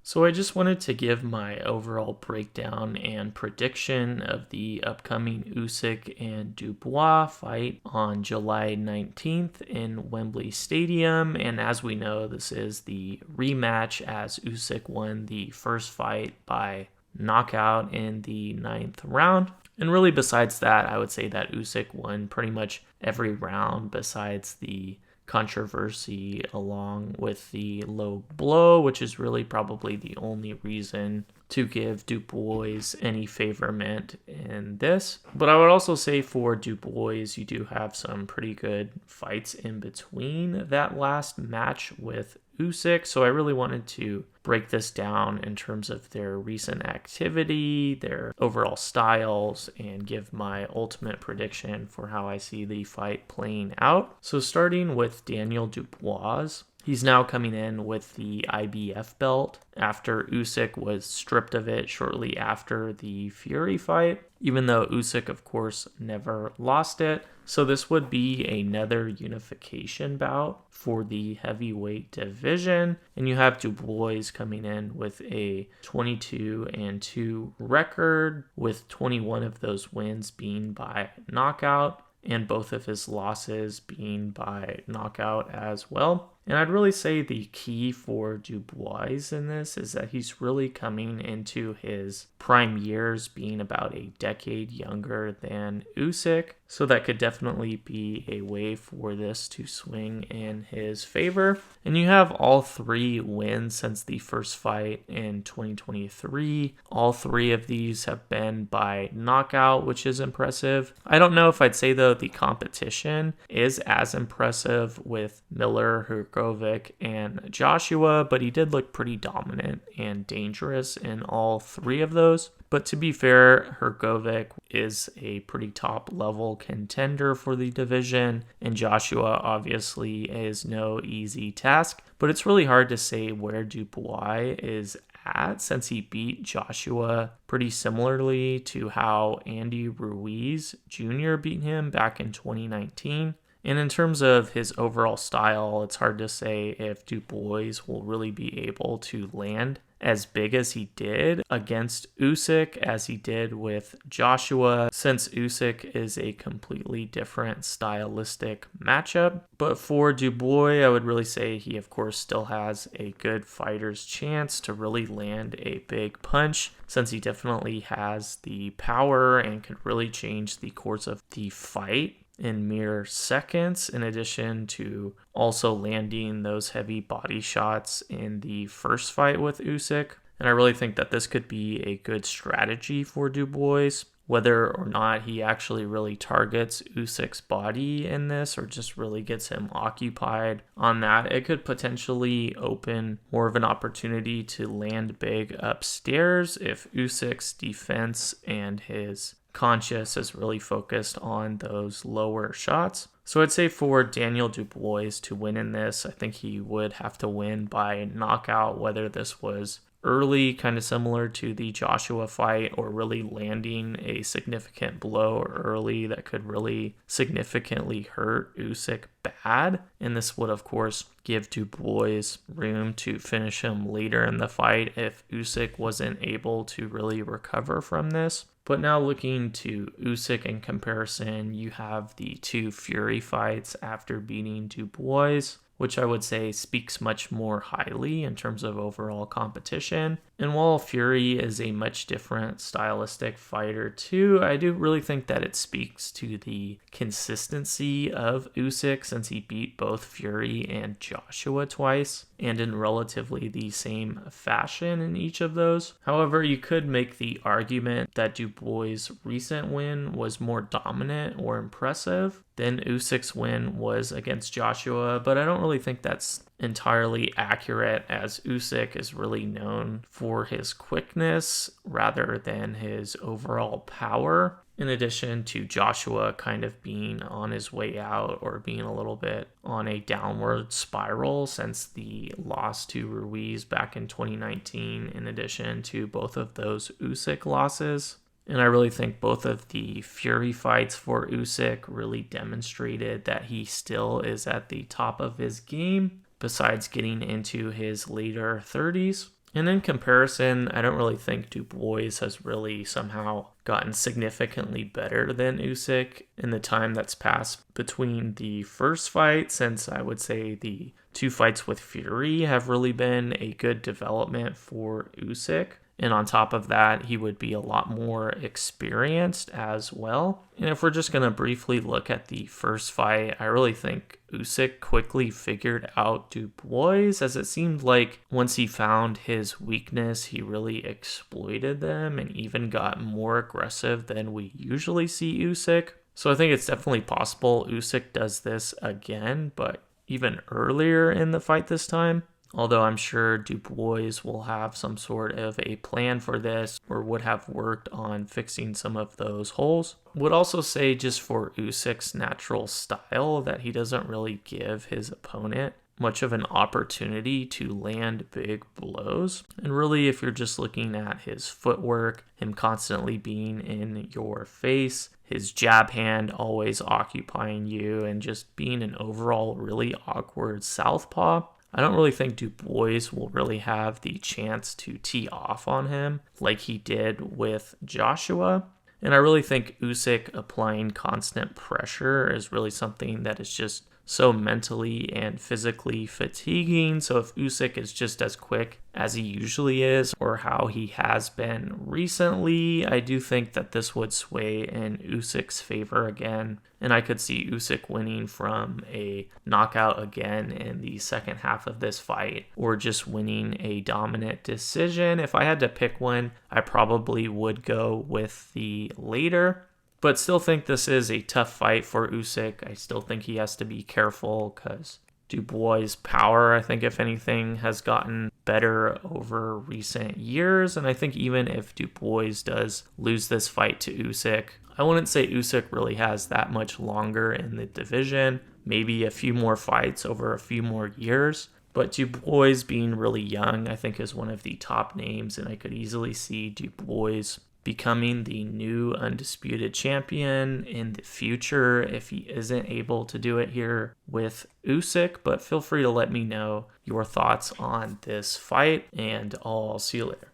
So I just wanted to give my overall breakdown and prediction of the upcoming Usyk and Dubois fight on July 19th in Wembley Stadium. And as we know, this is the rematch as Usyk won the first fight by knockout in the ninth round. And really, besides that, I would say that Usyk won pretty much every round besides the controversy along with the low blow, which is really probably the only reason to give Dubois any favorment in this. But I would also say for Dubois, you do have some pretty good fights in between that last match with Usyk. So I really wanted to break this down in terms of their recent activity, their overall styles, and give my ultimate prediction for how I see the fight playing out. So starting with Daniel Dubois, he's now coming in with the IBF belt after Usyk was stripped of it shortly after the Fury fight, even though Usyk, of course, never lost it. So this would be another unification bout for the heavyweight division. And you have Dubois coming in with a 22-2 record, with 21 of those wins being by knockout, and both of his losses being by knockout as well. And I'd really say the key for Dubois in this is that he's really coming into his prime years, being about a decade younger than Usyk. So that could definitely be a way for this to swing in his favor. And you have all three wins since the first fight in 2023. All three of these have been by knockout, which is impressive. I don't know if I'd say, though, the competition is as impressive with Miller, Hrgovic, and Joshua, but he did look pretty dominant and dangerous in all three of those. But to be fair, Hrgovic is a pretty top level contender for the division, and Joshua obviously is no easy task. But it's really hard to say where Dubois is at, since he beat Joshua pretty similarly to how Andy Ruiz Jr. beat him back in 2019. And in terms of his overall style, it's hard to say if Dubois will really be able to land as big as he did against Usyk as he did with Joshua, since Usyk is a completely different stylistic matchup. But for Dubois, I would really say he, of course, still has a good fighter's chance to really land a big punch, since he definitely has the power and could really change the course of the fight in mere seconds, in addition to also landing those heavy body shots in the first fight with Usyk. And I really think that this could be a good strategy for Dubois, whether or not he actually really targets Usyk's body in this or just really gets him occupied on that. It could potentially open more of an opportunity to land big upstairs if Usyk's defense and his conscious is really focused on those lower shots. So I'd say for Daniel Dubois to win in this, I think he would have to win by knockout, whether this was early, kind of similar to the Joshua fight, or really landing a significant blow early that could really significantly hurt Usyk bad. And this would, of course, give Dubois room to finish him later in the fight if Usyk wasn't able to really recover from this. But now looking to Usyk in comparison, you have the two Fury fights after beating Dubois, which I would say speaks much more highly in terms of overall competition. And while Fury is a much different stylistic fighter too, I do really think that it speaks to the consistency of Usyk, since he beat both Fury and Joshua twice, and in relatively the same fashion in each of those. However, you could make the argument that Dubois' recent win was more dominant or impressive than Usyk's win was against Joshua, but I don't really think that's entirely accurate, as Usyk is really known for his quickness rather than his overall power, in addition to Joshua kind of being on his way out or being a little bit on a downward spiral since the loss to Ruiz back in 2019, in addition to both of those Usyk losses. And I really think both of the Fury fights for Usyk really demonstrated that he still is at the top of his game, besides getting into his later 30s. And in comparison, I don't really think Dubois has really somehow gotten significantly better than Usyk in the time that's passed between the first fight, since I would say the two fights with Fury have really been a good development for Usyk. And on top of that, he would be a lot more experienced as well. And if we're just going to briefly look at the first fight, I really think Usyk quickly figured out Dubois, as it seemed like once he found his weakness, he really exploited them and even got more aggressive than we usually see Usyk. So I think it's definitely possible Usyk does this again, but even earlier in the fight this time. Although I'm sure Dubois will have some sort of a plan for this or would have worked on fixing some of those holes. Would also say just for Usyk's natural style that he doesn't really give his opponent much of an opportunity to land big blows. And really, if you're just looking at his footwork, him constantly being in your face, his jab hand always occupying you, and just being an overall really awkward southpaw, I don't really think Dubois will really have the chance to tee off on him like he did with Joshua. And I really think Usyk applying constant pressure is really something that is just so mentally and physically fatiguing. So if Usyk is just as quick as he usually is, or how he has been recently, I do think that this would sway in Usyk's favor again. And I could see Usyk winning from a knockout again in the second half of this fight, or just winning a dominant decision. If I had to pick one, I probably would go with the later. But still think this is a tough fight for Usyk. I still think he has to be careful because Dubois' power, I think, if anything, has gotten better over recent years. And I think even if Dubois does lose this fight to Usyk, I wouldn't say Usyk really has that much longer in the division. Maybe a few more fights over a few more years. But Dubois being really young, I think, is one of the top names. And I could easily see Dubois becoming the new undisputed champion in the future if he isn't able to do it here with Usyk. But feel free to let me know your thoughts on this fight, and I'll see you later.